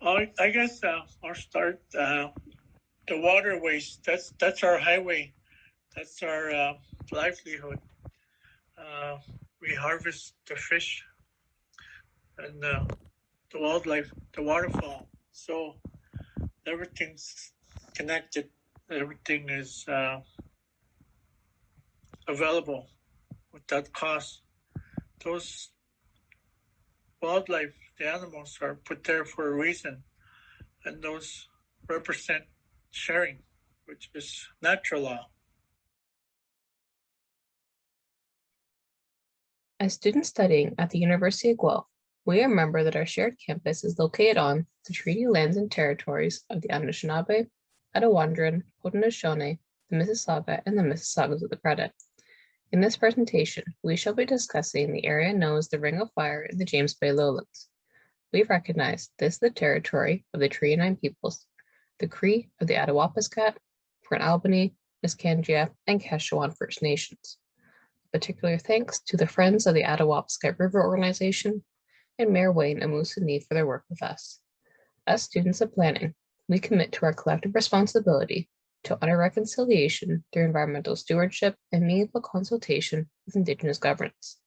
I guess I'll start. The waterways. That's our highway. That's our livelihood. We harvest the fish and the wildlife, the waterfall. So everything's connected. Everything is available without cost. Those wildlife, the animals, are put there for a reason, and those represent sharing, which is natural law. As students studying at the University of Guelph, we remember that our shared campus is located on the treaty lands and territories of the Anishinaabe, Attawandaron, Haudenosaunee, the Mississauga, and the Mississaugas of the Credit. In this presentation, we shall be discussing the area known as the Ring of Fire in the James Bay Lowlands. We recognize this is the territory of the Cree Nine peoples, the Cree of the Attawapiskat, Port Albany, Niskanjia, and Kashewan First Nations. Particular thanks to the Friends of the Attawapiskat River Organization and Mayor Wayne and Moosonee for their work with us. As students of planning, we commit to our collective responsibility to honor reconciliation through environmental stewardship and meaningful consultation with Indigenous governance.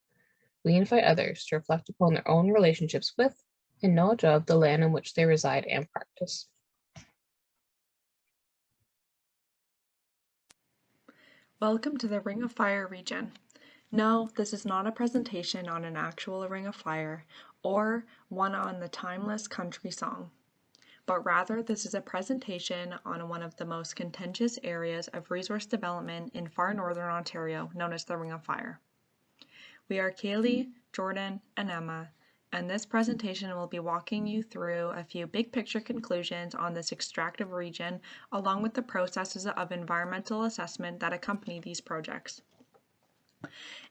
We invite others to reflect upon their own relationships with and knowledge of the land in which they reside and practice. Welcome to the Ring of Fire region. No, this is not a presentation on an actual Ring of Fire or one on the timeless country song, but rather this is a presentation on one of the most contentious areas of resource development in far northern Ontario, known as the Ring of Fire. We are Kaylee, Jordan, and Emma, and this presentation will be walking you through a few big picture conclusions on this extractive region, along with the processes of environmental assessment that accompany these projects.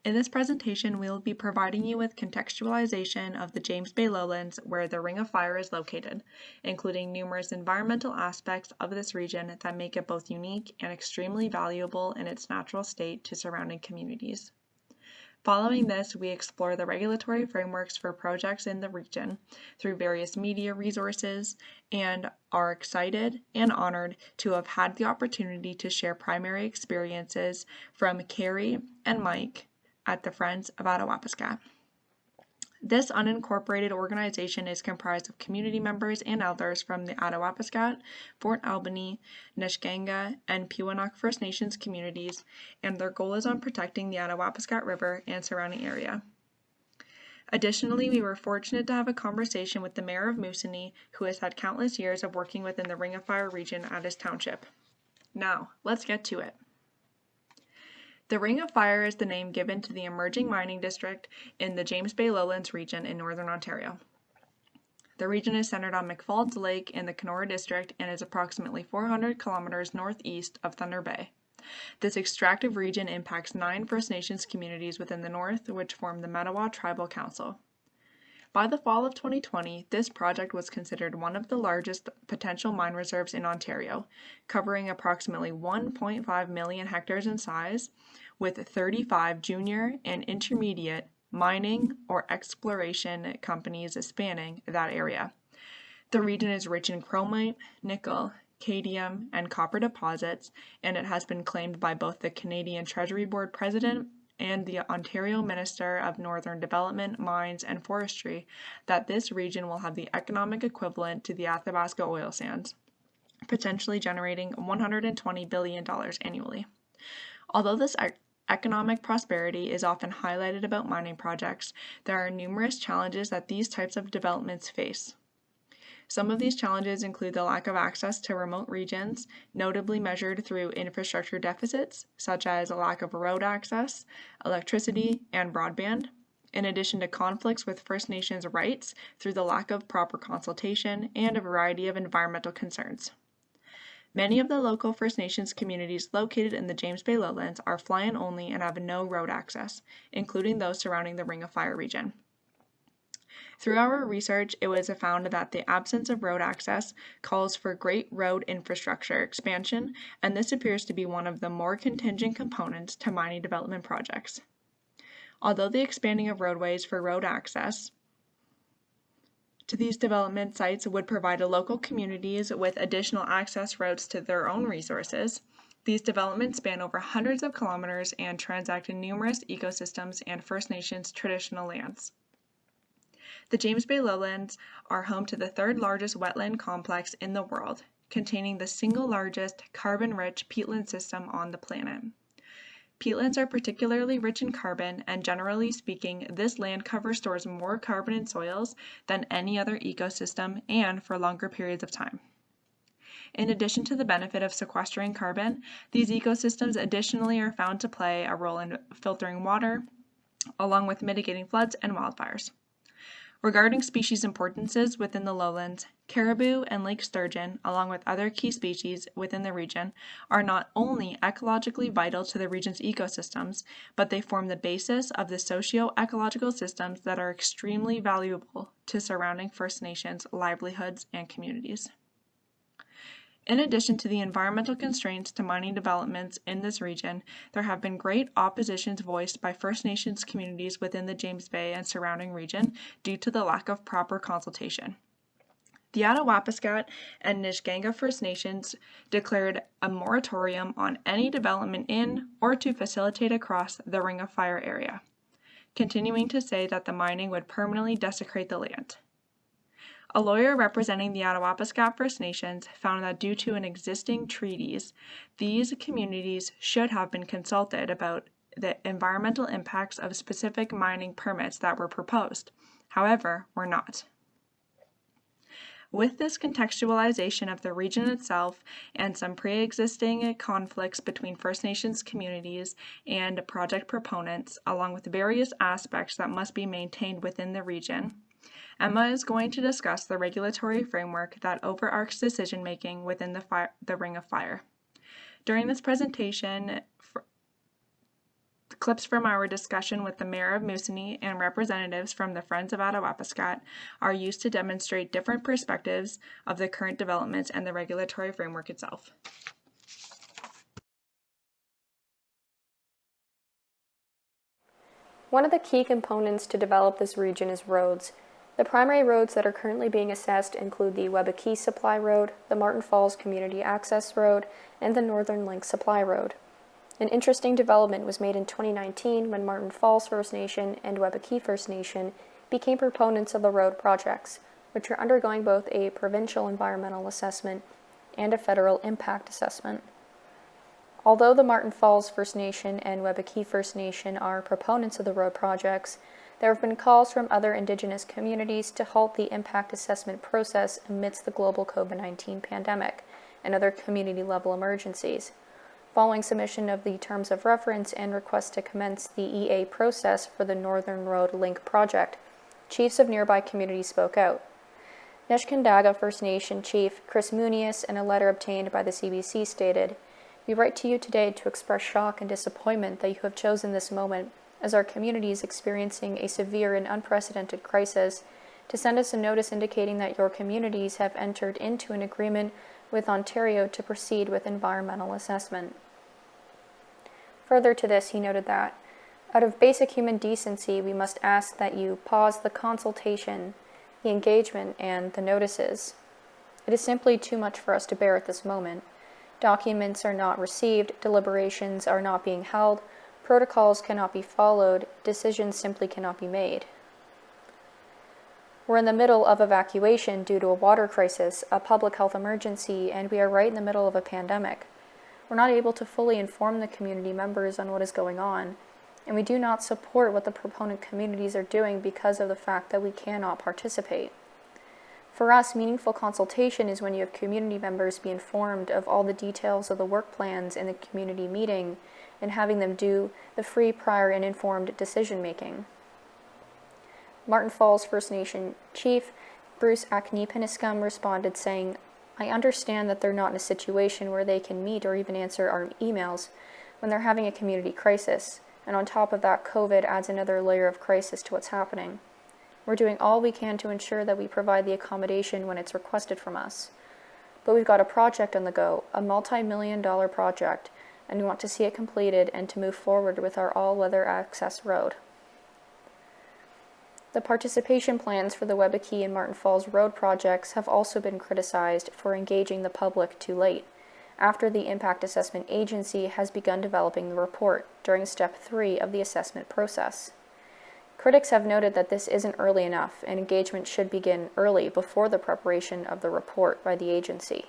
In this presentation, we will be providing you with contextualization of the James Bay Lowlands, where the Ring of Fire is located, including numerous environmental aspects of this region that make it both unique and extremely valuable in its natural state to surrounding communities. Following this, we explore the regulatory frameworks for projects in the region through various media resources and are excited and honored to have had the opportunity to share primary experiences from Carrie and Mike at the Friends of Attawapiskat. This unincorporated organization is comprised of community members and elders from the Attawapiskat, Fort Albany, Nisga'a, and Pewanak First Nations communities, and their goal is on protecting the Attawapiskat River and surrounding area. Additionally, we were fortunate to have a conversation with the mayor of Moosonee, who has had countless years of working within the Ring of Fire region at his township. Now, let's get to it. The Ring of Fire is the name given to the emerging mining district in the James Bay Lowlands region in northern Ontario. The region is centered on McFalds Lake in the Kenora district and is approximately 400 kilometers northeast of Thunder Bay. This extractive region impacts 9 First Nations communities within the north, which form the Mattawa Tribal Council. By the fall of 2020, this project was considered one of the largest potential mine reserves in Ontario, covering approximately 1.5 million hectares in size, with 35 junior and intermediate mining or exploration companies spanning that area. The region is rich in chromite, nickel, cadmium, and copper deposits, and it has been claimed by both the Canadian Treasury Board President and the Ontario Minister of Northern Development, Mines, and Forestry that this region will have the economic equivalent to the Athabasca oil sands, potentially generating $120 billion annually. Although this economic prosperity is often highlighted about mining projects, there are numerous challenges that these types of developments face. Some of these challenges include the lack of access to remote regions, notably measured through infrastructure deficits, such as a lack of road access, electricity, and broadband, in addition to conflicts with First Nations rights through the lack of proper consultation and a variety of environmental concerns. Many of the local First Nations communities located in the James Bay Lowlands are fly-in only and have no road access, including those surrounding the Ring of Fire region. Through our research, it was found that the absence of road access calls for great road infrastructure expansion, and this appears to be one of the more contingent components to mining development projects. Although the expanding of roadways for road access to these development sites would provide local communities with additional access roads to their own resources. These developments span over hundreds of kilometers and transact in numerous ecosystems and First Nations traditional lands. The James Bay lowlands are home to the third largest wetland complex in the world, containing the single largest carbon-rich peatland system on the planet. Peatlands are particularly rich in carbon, and generally speaking, this land cover stores more carbon in soils than any other ecosystem and for longer periods of time. In addition to the benefit of sequestering carbon, these ecosystems additionally are found to play a role in filtering water, along with mitigating floods and wildfires. Regarding species importances within the lowlands, caribou and lake sturgeon, along with other key species within the region, are not only ecologically vital to the region's ecosystems, but they form the basis of the socio-ecological systems that are extremely valuable to surrounding First Nations livelihoods and communities. In addition to the environmental constraints to mining developments in this region, there have been great oppositions voiced by First Nations communities within the James Bay and surrounding region due to the lack of proper consultation. The Attawapiskat and Nisga'a First Nations declared a moratorium on any development in or to facilitate across the Ring of Fire area, continuing to say that the mining would permanently desecrate the land. A lawyer representing the Attawapiskat First Nations found that due to an existing treaties, these communities should have been consulted about the environmental impacts of specific mining permits that were proposed, however, were not. With this contextualization of the region itself and some pre-existing conflicts between First Nations communities and project proponents, along with various aspects that must be maintained within the region, Emma is going to discuss the regulatory framework that overarches decision-making within the Ring of Fire. During this presentation, clips from our discussion with the Mayor of Moosonee and representatives from the Friends of Attawapiskat are used to demonstrate different perspectives of the current developments and the regulatory framework itself. One of the key components to develop this region is roads. The primary roads that are currently being assessed include the Webakee Supply Road, the Martin Falls Community Access Road, and the Northern Link Supply Road. An interesting development was made in 2019 when Martin Falls First Nation and Webakee First Nation became proponents of the road projects, which are undergoing both a provincial environmental assessment and a federal impact assessment. Although the Martin Falls First Nation and Webakee First Nation are proponents of the road projects, there have been calls from other Indigenous communities to halt the impact assessment process amidst the global COVID-19 pandemic and other community-level emergencies. Following submission of the terms of reference and request to commence the EA process for the Northern Road Link project, chiefs of nearby communities spoke out. Nisga'a First Nation Chief Chris Munius, in a letter obtained by the CBC, stated, "We write to you today to express shock and disappointment that you have chosen this moment, as our community is experiencing a severe and unprecedented crisis, to send us a notice indicating that your communities have entered into an agreement with Ontario to proceed with environmental assessment." Further to this, he noted that, "Out of basic human decency, we must ask that you pause the consultation, the engagement, and the notices. It is simply too much for us to bear at this moment. Documents are not received, deliberations are not being held, protocols cannot be followed, decisions simply cannot be made. We're in the middle of evacuation due to a water crisis, a public health emergency, and we are right in the middle of a pandemic. We're not able to fully inform the community members on what is going on, and we do not support what the proponent communities are doing because of the fact that we cannot participate. For us, meaningful consultation is when you have community members be informed of all the details of the work plans in the community meeting and having them do the free, prior, and informed decision-making." Martin Falls First Nation Chief Bruce Akni-Piniscum responded saying, "I understand that they're not in a situation where they can meet or even answer our emails when they're having a community crisis, and on top of that, COVID adds another layer of crisis to what's happening. We're doing all we can to ensure that we provide the accommodation when it's requested from us. But we've got a project on the go, a multi-million-dollar project, and we want to see it completed and to move forward with our all-weather access road." The participation plans for the Webakee and Martin Falls Road projects have also been criticized for engaging the public too late, after the Impact Assessment Agency has begun developing the report during Step 3 of the assessment process. Critics have noted that this isn't early enough, and engagement should begin early before the preparation of the report by the agency.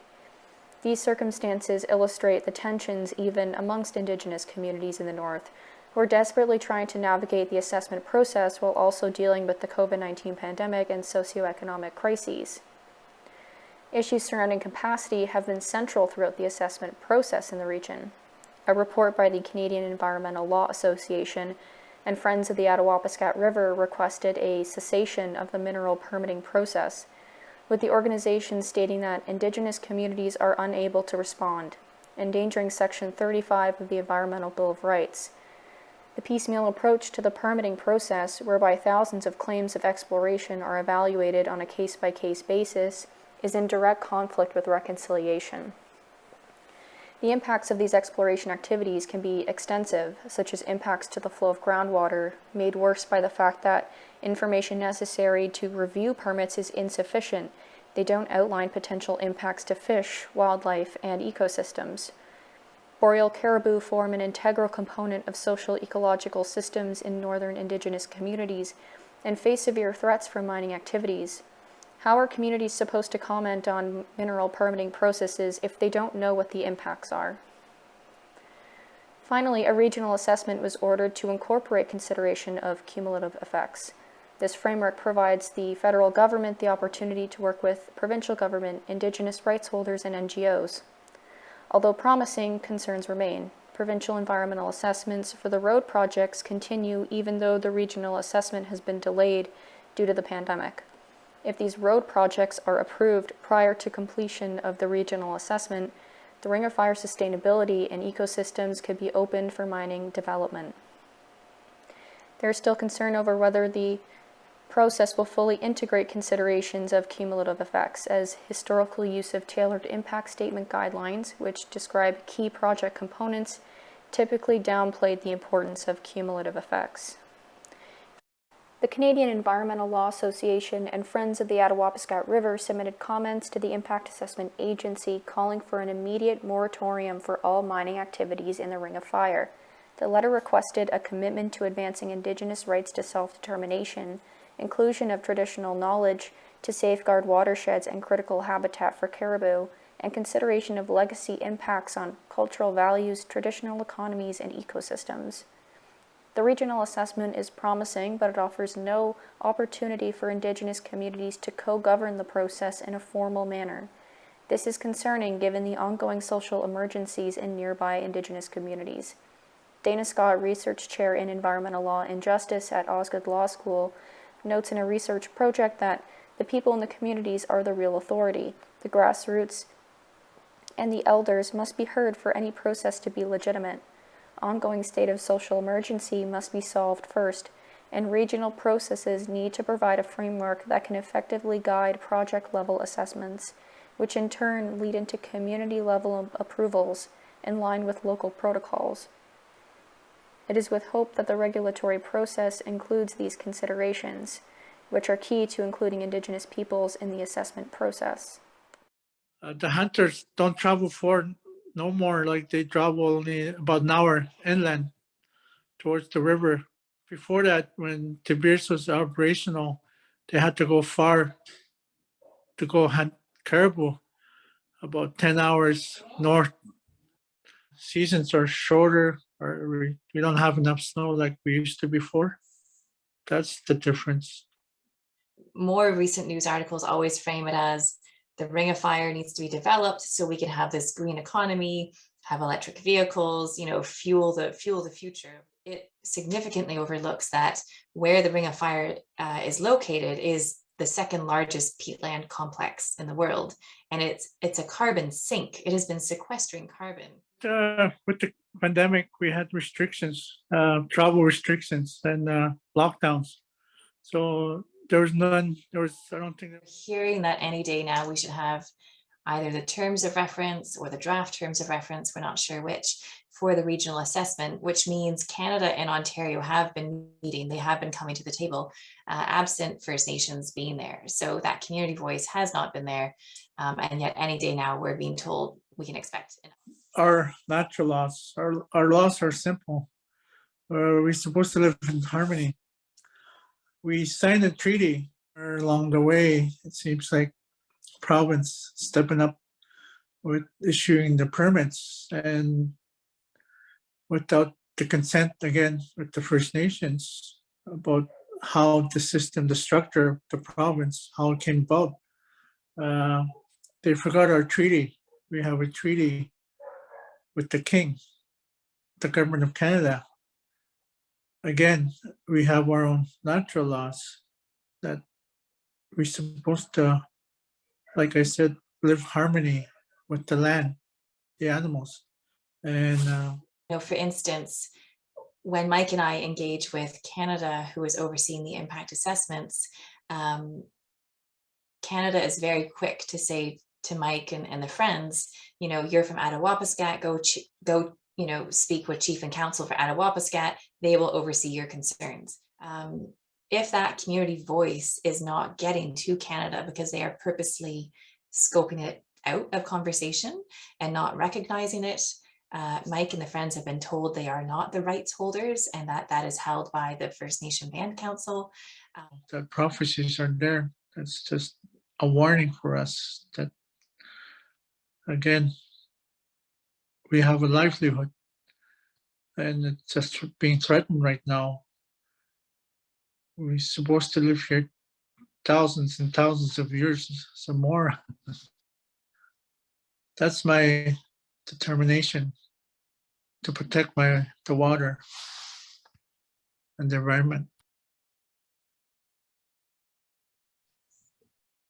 These circumstances illustrate the tensions even amongst Indigenous communities in the North, who are desperately trying to navigate the assessment process while also dealing with the COVID-19 pandemic and socioeconomic crises. Issues surrounding capacity have been central throughout the assessment process in the region. A report by the Canadian Environmental Law Association and Friends of the Attawapiskat River requested a cessation of the mineral permitting process, with the organization stating that Indigenous communities are unable to respond, endangering Section 35 of the Environmental Bill of Rights. The piecemeal approach to the permitting process, whereby thousands of claims of exploration are evaluated on a case-by-case basis, is in direct conflict with reconciliation. The impacts of these exploration activities can be extensive, such as impacts to the flow of groundwater, made worse by the fact that information necessary to review permits is insufficient. They don't outline potential impacts to fish, wildlife, and ecosystems. Boreal caribou form an integral component of social ecological systems in northern Indigenous communities and face severe threats from mining activities. How are communities supposed to comment on mineral permitting processes if they don't know what the impacts are? Finally, a regional assessment was ordered to incorporate consideration of cumulative effects. This framework provides the federal government the opportunity to work with provincial government, Indigenous rights holders, and NGOs. Although promising, concerns remain. Provincial environmental assessments for the road projects continue even though the regional assessment has been delayed due to the pandemic. If these road projects are approved prior to completion of the regional assessment, the Ring of Fire sustainability and ecosystems could be opened for mining development. There is still concern over whether the process will fully integrate considerations of cumulative effects, as historical use of tailored impact statement guidelines, which describe key project components, typically downplayed the importance of cumulative effects. The Canadian Environmental Law Association and Friends of the Attawapiskat River submitted comments to the Impact Assessment Agency calling for an immediate moratorium for all mining activities in the Ring of Fire. The letter requested a commitment to advancing Indigenous rights to self-determination, inclusion of traditional knowledge to safeguard watersheds and critical habitat for caribou, and consideration of legacy impacts on cultural values, traditional economies, and ecosystems. The regional assessment is promising, but it offers no opportunity for Indigenous communities to co-govern the process in a formal manner. This is concerning given the ongoing social emergencies in nearby Indigenous communities. Dana Scott, Research Chair in Environmental Law and Justice at Osgoode Law School, notes in a research project that the people in the communities are the real authority. The grassroots and the elders must be heard for any process to be legitimate. Ongoing state of social emergency must be solved first, and regional processes need to provide a framework that can effectively guide project-level assessments, which in turn lead into community-level approvals in line with local protocols. It is with hope that the regulatory process includes these considerations, which are key to including Indigenous peoples in the assessment process. The hunters don't travel far no more, like they travel only about an hour inland towards the river. Before that, when Tiberias was operational, they had to go far to go hunt caribou, about 10 hours north. Seasons are shorter, or we don't have enough snow like we used to before. That's the difference. More recent news articles always frame it as the Ring of Fire needs to be developed so we can have this green economy, have electric vehicles, fuel the future. It significantly overlooks that where the Ring of Fire is located is the second largest peatland complex in the world, and it's a carbon sink. It has been sequestering carbon. With the pandemic, we had restrictions, travel restrictions, and lockdowns. So there was none. I don't think. Hearing that any day now we should have either the terms of reference or the draft terms of reference, we're not sure which, for the regional assessment, which means Canada and Ontario have been meeting, they have been coming to the table, absent First Nations being there. So that community voice has not been there. And yet any day now we're being told we can expect. Our natural laws, our laws are simple. We're supposed to live in harmony. We signed a treaty along the way. It seems like province stepping up with issuing the permits and without the consent again with the First Nations about how the system, the structure of the province, how it came about. They forgot our treaty. We have a treaty with the King, the government of Canada. Again, we have our own natural laws that we're supposed to, like I said, live harmony with the land, the animals. And for instance, when Mike and I engage with Canada, who is overseeing the impact assessments, Canada is very quick to say to Mike and the friends, you're from Attawapiskat, go speak with Chief and Council for Attawapiskat. They will oversee your concerns. If that community voice is not getting to Canada because they are purposely scoping it out of conversation and not recognizing it, Mike and the friends have been told they are not the rights holders and that is held by the First Nation Band Council. The prophecies are there. That's just a warning for us that, again, we have a livelihood and it's just being threatened right now. We're supposed to live here thousands and thousands of years, some more. That's my determination to protect the water and the environment.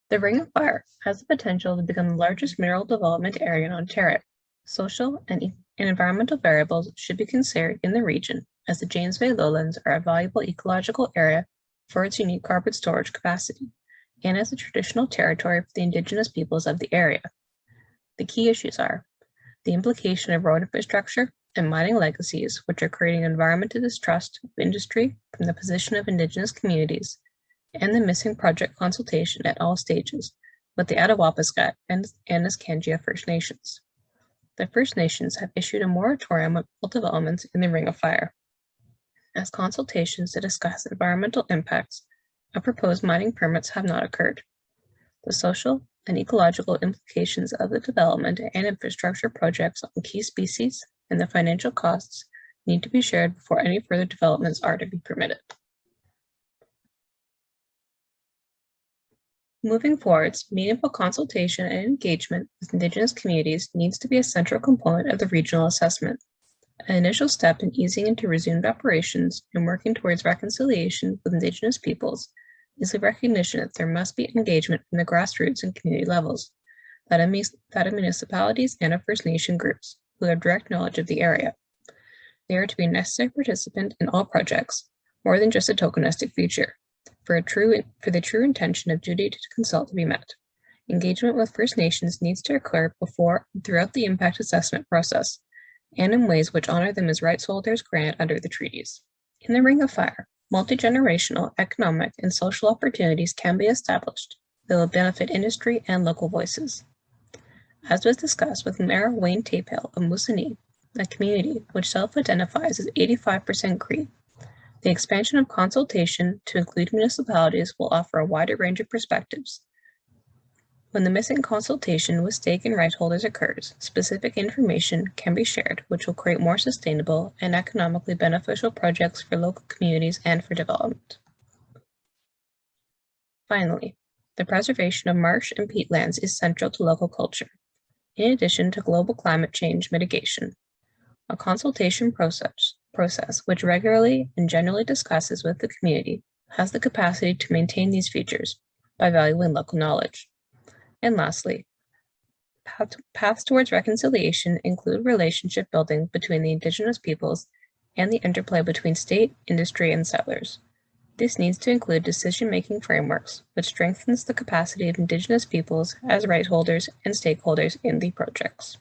The Ring of Fire has the potential to become the largest mineral development area in Ontario. Social and environmental variables should be considered in the region, as the James Bay lowlands are a valuable ecological area for its unique carbon storage capacity, and as a traditional territory for the Indigenous peoples of the area. The key issues are the implication of road infrastructure and mining legacies, which are creating environmental distrust of industry from the position of Indigenous communities, and the missing project consultation at all stages with the Attawapiskat and Niskanjia First Nations. The First Nations have issued a moratorium on all developments in the Ring of Fire, as consultations to discuss environmental impacts of proposed mining permits have not occurred. The social and ecological implications of the development and infrastructure projects on key species and the financial costs need to be shared before any further developments are to be permitted. Moving forwards, meaningful consultation and engagement with Indigenous communities needs to be a central component of the regional assessment. An initial step in easing into resumed operations and working towards reconciliation with Indigenous peoples is the recognition that there must be engagement from the grassroots and community levels, that of municipalities and of First Nation groups who have direct knowledge of the area. They are to be a necessary participant in all projects, more than just a tokenistic feature, for the true intention of duty to consult to be met. Engagement with First Nations needs to occur before and throughout the impact assessment process, and in ways which honor them as rights holders granted under the treaties. In the Ring of Fire, multi-generational economic and social opportunities can be established that will benefit industry and local voices. As was discussed with Mayor Wayne Tapale of Moosonee, a community which self-identifies as 85% Cree, the expansion of consultation to include municipalities will offer a wider range of perspectives. When the missing consultation with stake and right holders occurs, specific information can be shared, which will create more sustainable and economically beneficial projects for local communities and for development. Finally, the preservation of marsh and peatlands is central to local culture. In addition to global climate change mitigation, a consultation process which regularly and generally discusses with the community has the capacity to maintain these features by valuing local knowledge. And lastly, paths towards reconciliation include relationship building between the Indigenous peoples and the interplay between state, industry, and settlers. This needs to include decision-making frameworks, which strengthens the capacity of Indigenous peoples as right holders and stakeholders in the projects.